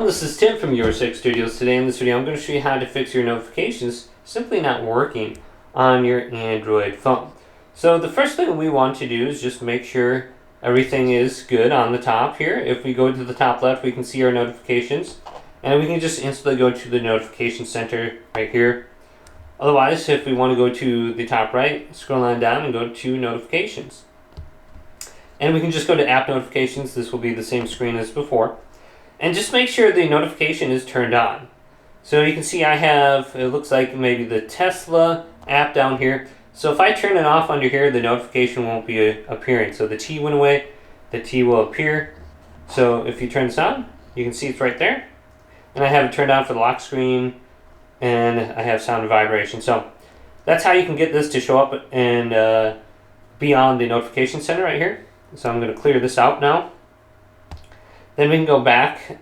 This is Tim from YourSixStudios. Today in this video I'm going to show you how to fix your notifications simply not working on your Android phone. So the first thing we want to do is just make sure everything is good on the top here. If we go to the top left, we can see our notifications, and we can just instantly go to the notification center right here. Otherwise, if we want to go to the top right, scroll on down and go to notifications. And we can just go to app notifications. This will be the same screen as before. And just make sure the notification is turned on. So you can see I have, it looks like maybe the Tesla app down here. So if I turn it off under here, the notification won't be appearing. So the T went away, the T will appear. So if you turn this on, you can see it's right there. And I have it turned on for the lock screen, and I have sound and vibration. So that's how you can get this to show up and be on the notification center right here. So I'm going to clear this out now. Then we can go back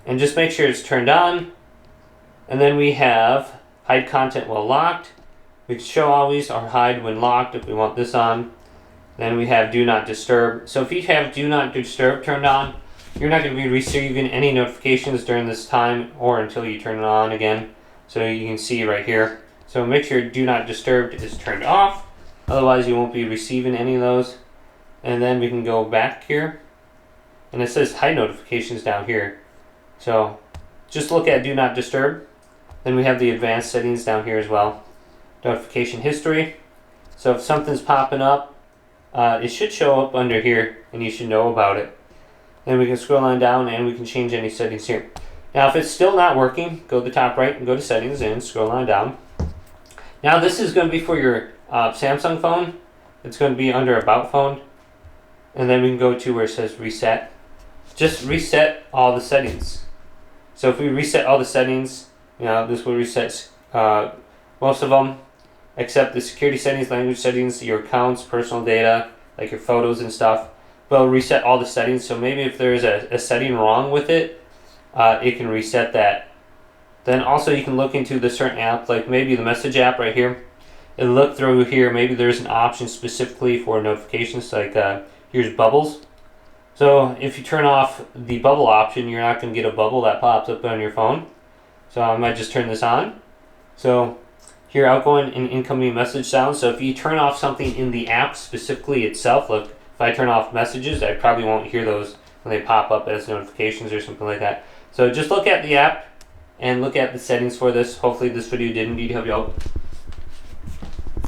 and just make sure it's turned on. And then we have hide content while locked. We can show always or hide when locked if we want this on. Then we have do not disturb. So if you have do not disturb turned on, you're not going to be receiving any notifications during this time or until you turn it on again. So you can see right here. So make sure do not disturb is turned off. Otherwise you won't be receiving any of those. And then we can go back here. And it says hide notifications down here. So just look at do not disturb. Then we have the advanced settings down here as well. Notification history. So if something's popping up, it should show up under here and you should know about it. Then we can scroll on down and we can change any settings here. Now if it's still not working, go to the top right and go to settings and scroll on down. Now this is going to be for your Samsung phone. It's going to be under about phone. And then we can go to where it says reset. Just reset all the settings. So if we reset all the settings, this will reset most of them, except the security settings, language settings, your accounts, personal data, like your photos and stuff. But it'll reset all the settings. So maybe if there's a setting wrong with it, it can reset that. Then also you can look into the certain app, like maybe the message app right here. And look through here, maybe there's an option specifically for notifications, like here's bubbles. So if you turn off the bubble option, you're not going to get a bubble that pops up on your phone. So I might just turn this on. So here outgoing and incoming message sounds. So if you turn off something in the app specifically itself, like if I turn off messages, I probably won't hear those when they pop up as notifications or something like that. So just look at the app and look at the settings for this. Hopefully this video did indeed help you out.